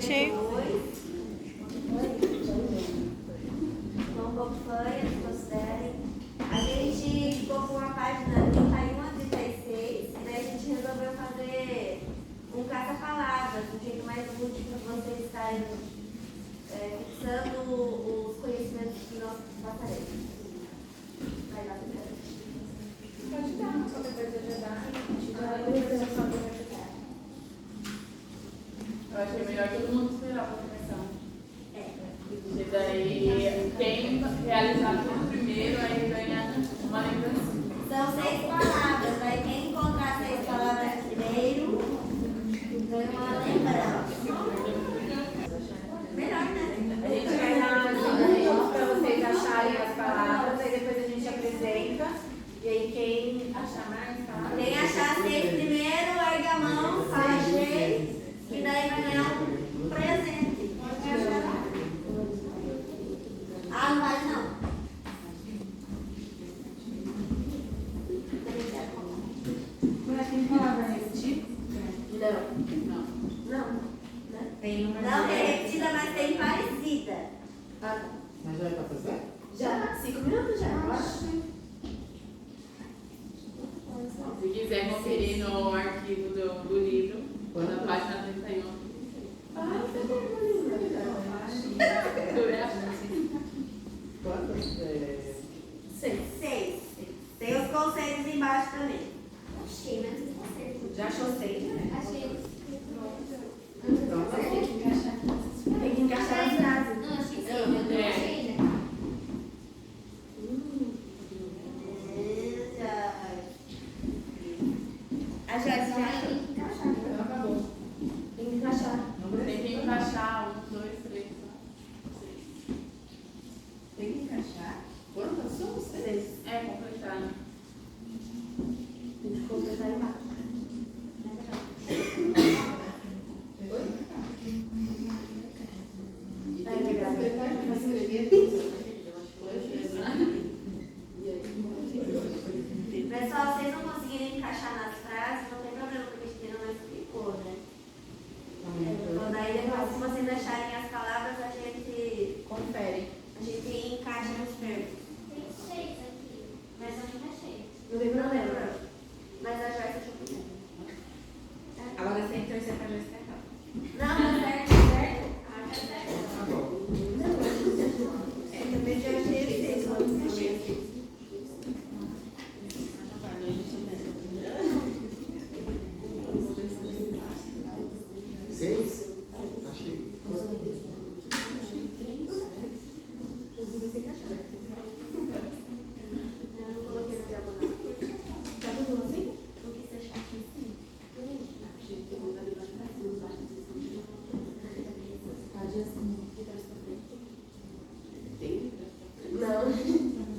cheio. Não acompanhem, considerem. A gente ficou com uma página 31 a 36, e daí a gente resolveu fazer um caça-palavras, um jeito mais útil para vocês estarem fixando os conhecimentos que nós passaremos. Vai lá, pode dar, qualquer coisa já dá. Eu achei melhor todo mundo esperar para começar. E daí, quem realizar tudo primeiro, aí ganha uma lembrancinha. São 6 palavras, aí quem encontrar 6 palavras primeiro, ganha uma lembrança. Melhor, né? A gente vai dar uma para vocês acharem as palavras, aí depois a gente apresenta. E aí quem achar mais palavras. Quem achar 6 primeiro, larga a mão, fala achei, e daí vai ganhar um presente. Ah, não vai não. Mas tem palavra nesse tipo? Não. Não é repetida, mas tem parecida. Mas já é para fazer? Já, 5 minutos já, eu acho. Se quiser conferir no arquivo do livro, na página 31. Ah, tá bom, Quantas? 6. Tem os conceitos embaixo também. Achei, mas não consigo. Já achou 6, né? Achei. Então, Tem que encaixar. Tem que encaixar as frases. Não, achei sim, eu não achei ainda. A Joyce já achou. Tem que encaixar. Então acabou. Tem que encaixar. Tem que encaixar 1, 2, 3, 4, 6. Tem que encaixar. quantas são? 6. É completar, né? Tem que completar embaixo. Pessoal, vocês não conseguirem encaixar nas frases, não tem problema, porque a gente não explicou, né? Então, daí depois, se vocês acharem as palavras, a gente encaixa nos termos. Tem 6 aqui, mas eu não achei. Não tem problema. Mas a Joyce achou primeiro. Agora você tem que torcer pra Joyce errar. Não, tá certo. Ah, tá certo. Tá bom. Também já achei 6, não achei. Seis? Achei. Eu não coloquei no diagonal. Tá tudo assim? Não quis deixar aqui assim.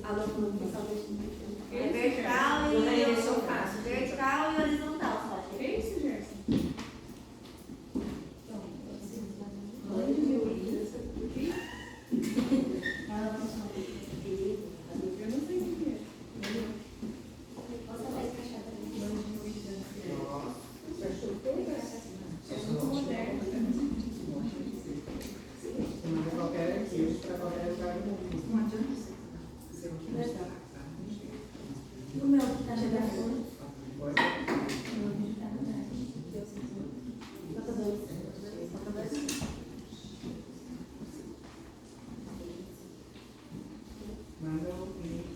Alô, pessoal, É vertical Não é e deixou fácil. vertical e horizontal só. Que isso, Gerson? Eu não sei o que é. Você vai encaixar também. É muito moderno. Não é qualquer arquivo para qualquer lugar do mundo. Não adianta. O meu que tá chegando. Oi? Falta 2. Falta 2. Manda o link.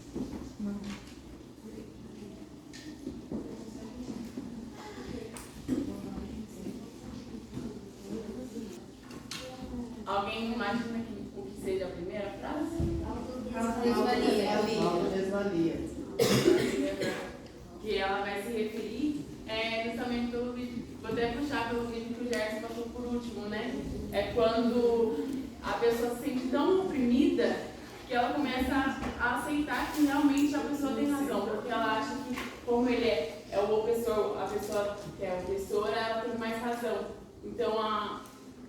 Alguém imagina o que seja a primeira frase? Autodesvalia. Que ela vai se referir justamente pelo vídeo. Vou até puxar pelo vídeo que o Gerson passou por último, né? É quando a pessoa se sente tão oprimida que ela começa a aceitar que realmente a pessoa tem razão, porque ela acha que, como ele é o opressor, a pessoa que é opressora, ela tem mais razão. Então,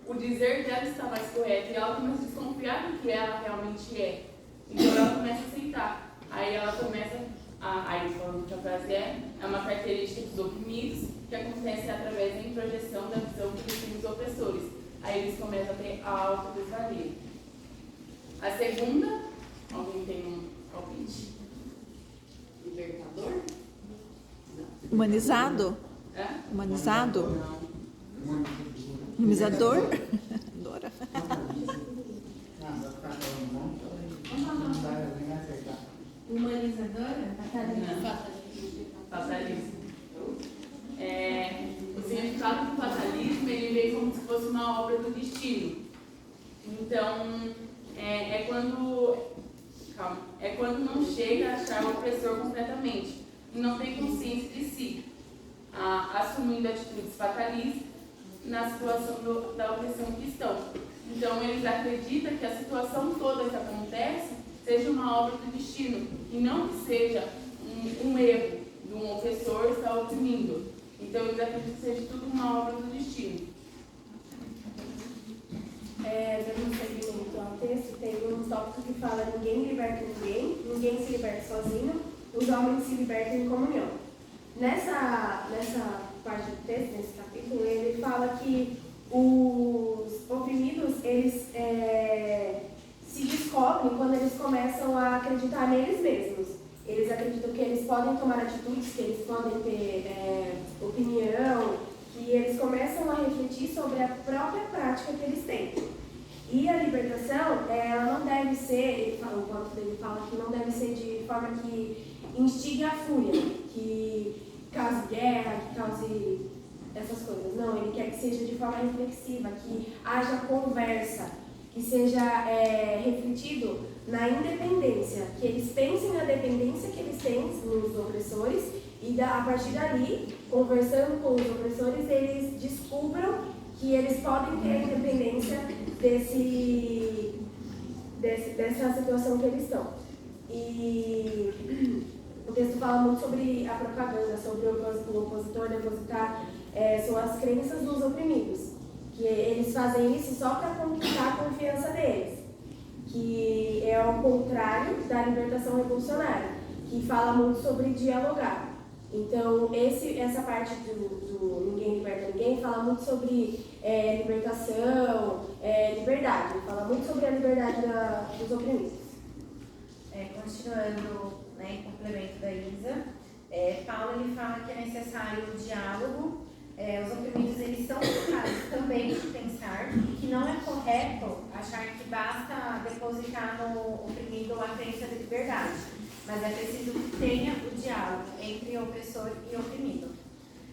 o dizer dela está mais correto e ela começa a desconfiar do que ela realmente é. Então, ela começa a aceitar. Aí ela começa aí falando que a frase é uma característica dos oprimidos que acontece através da introjeção da visão que define os opressores. Aí aí eles começam a ter autodesvaneio. A segunda, alguém tem um palpite? Libertador? Humanizado? É? Humanizado? Não. Humanizador? Adora. Não vai nem acertar. Humanizadora? Fatalismo. O significado do fatalismo, ele vem como se fosse uma obra do destino. Então, é quando não chega a achar o opressor completamente e não tem consciência de si, assumindo atitudes fatalistas na situação da opressão que estão. Então, eles acreditam que a situação toda que acontece seja uma obra do destino e não que seja um erro de um opressor estar oprimindo. Então, eles acreditam que seja tudo uma obra do destino. Dando seguimento ao texto, tem um tópico que fala: ninguém liberta ninguém, ninguém se liberta sozinho, os homens se libertam em comunhão. Nessa parte do texto, nesse capítulo, ele fala que os oprimidos, eles se descobrem quando eles começam a acreditar neles mesmos. Eles acreditam que eles podem tomar atitudes, que eles podem ter opinião, que eles começam a refletir sobre a própria prática que eles têm. E a libertação, ela não deve ser, o ponto dele fala que não deve ser de forma que instigue a fúria, que cause guerra, que cause essas coisas. Não, ele quer que seja de forma reflexiva, que haja conversa, que seja refletido na independência, que eles pensem na dependência que eles têm nos opressores e a partir dali, conversando com os opressores, eles descubram que eles podem ter a independência dessa situação que eles estão. E o texto fala muito sobre a propaganda, sobre o opositor depositar suas crenças nos oprimidos, que eles fazem isso só para conquistar a confiança deles, que é ao contrário da libertação revolucionária, que fala muito sobre dialogar. Então, essa parte do ninguém liberta ninguém fala muito sobre libertação, liberdade, fala muito sobre a liberdade dos oprimidos. Continuando, em complemento da Isa, Paulo ele fala que é necessário o diálogo. Os oprimidos eles são capazes também de pensar que não é correto achar que basta depositar no oprimido a crença de liberdade, mas é preciso que tenha o diálogo entre opressor e oprimido.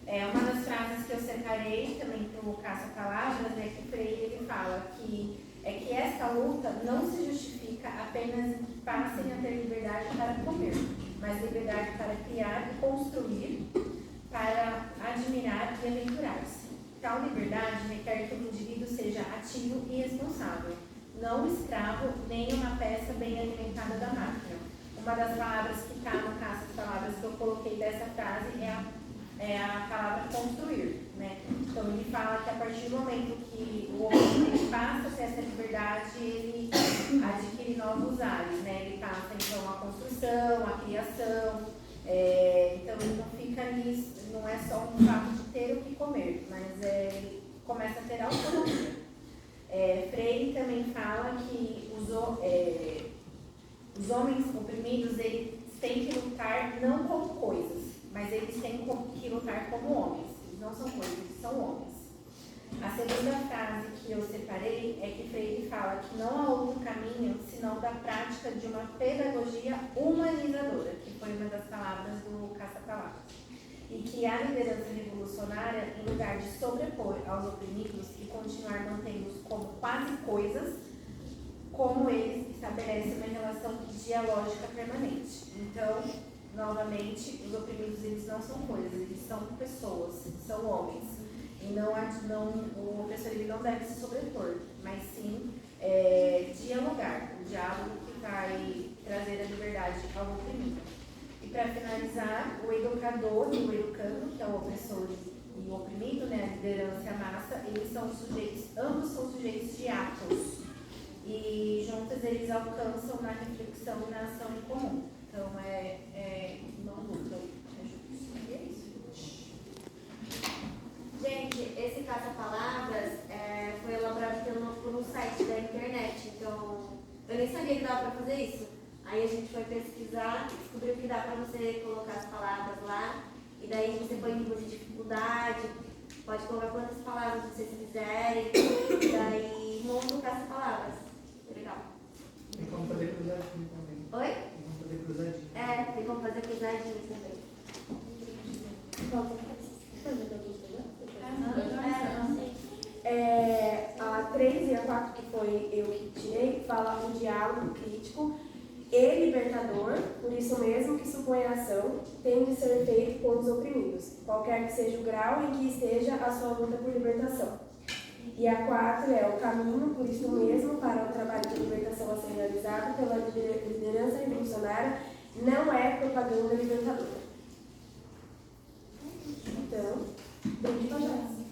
Uma das frases que eu separei também para o Caça-Palavras é que Freire ele fala que esta luta não se justifica apenas em que passem a ter liberdade para comer, mas liberdade para criar e construir, para admirar e aventurar-se. Tal liberdade requer que o indivíduo seja ativo e responsável, não escravo nem uma peça bem alimentada da máquina. Uma das palavras que está no caso das palavras que eu coloquei dessa frase é a palavra construir, né? Então ele fala que a partir do momento que o homem passa a ter essa liberdade, ele adquire novos ares, né? Ele passa então a construção, a criação, então ele não fica nisso, não é só um fato de ter o que comer, mas ele começa a ter autonomia. Freire também fala que os homens oprimidos, eles têm que lutar não como coisas, mas eles têm que lutar como homens. Eles não são coisas, eles são homens. A segunda frase que eu separei é que Freire fala que não há outro caminho senão da prática de uma pedagogia humanizadora, que foi uma das palavras do Caça-Palavras. E que a liderança revolucionária, em lugar de sobrepor aos oprimidos e continuar mantendo-os como quase coisas, como eles estabelecem uma relação dialógica permanente. Então, novamente, os oprimidos eles não são coisas, eles são pessoas, são homens. E o opressor ele não deve se sobrepor, mas sim dialogar, o diálogo que vai trazer a liberdade ao oprimido. E para finalizar, o educador e o educando, que é o opressor e o oprimido, né, a liderança e a massa, eles são sujeitos, ambos são sujeitos de atos. E juntos eles alcançam na reflexão e na ação em comum. Então não lutam, juntos. E é isso. Gente, esse caça-palavras foi elaborado Eu nem sabia que dava para fazer isso. Aí a gente foi pesquisar, descobriu que dá para você colocar as palavras lá, e daí você põe nível de dificuldade, pode colocar quantas palavras vocês quiserem, e daí monta o caça-palavras. É legal. Tem como fazer cruzadinho também. Oi? Tem como fazer cruzadinho. É, tem como fazer cruzadinho também. A 3 e a 4, que foi eu que tirei, fala um diálogo crítico e libertador, por isso mesmo que supõe a ação, tem de ser feito com os oprimidos, qualquer que seja o grau em que esteja a sua luta por libertação. E a 4 é o caminho, por isso mesmo, para o trabalho de libertação a ser realizado pela liderança revolucionária, não é propaganda libertadora. Então, brinde pra Joyce.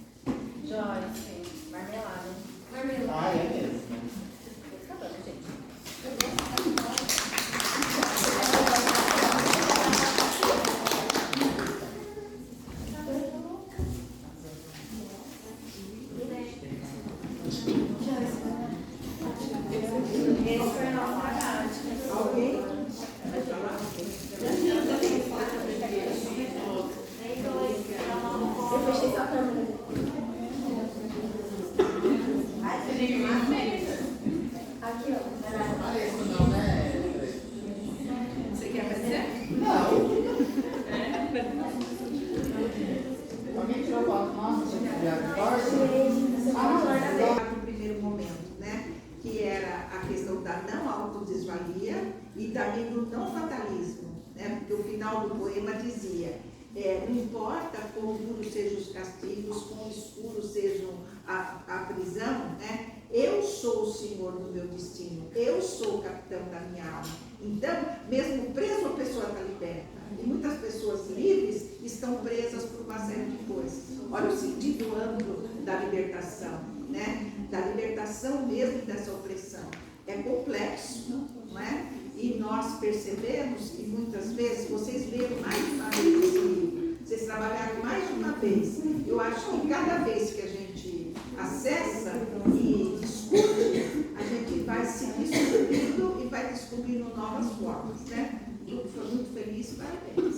Joyce, marmelada. Ah, é mesmo. Acabando, gente. Esse foi o nosso trabalho. Alguém? Eu fechei só a câmera. Aqui, ó. Parece não, né? Você quer aparecer? Não. Alguém tirou foto? Nossa, tinha que virar de No primeiro momento, né? Que era a questão da não autodesvalia e também do não fatalismo, né? Porque o final do poema dizia: não importa quão duros sejam os castigos, quão escuros sejam a prisão, né? Eu sou o senhor do meu destino, eu sou o capitão da minha alma. Então, mesmo preso, a pessoa está liberta. E muitas pessoas livres estão presas por uma série de coisas. Olha o sentido amplo da libertação, né? Da libertação mesmo dessa opressão. É complexo, não é? E nós percebemos que muitas vezes, vocês leram mais de uma vez esse livro, vocês trabalharam mais de uma vez. Eu acho que cada vez que a gente acessa e discute, a gente vai se descobrindo e vai descobrindo novas formas, né? Eu fui muito feliz, parabéns.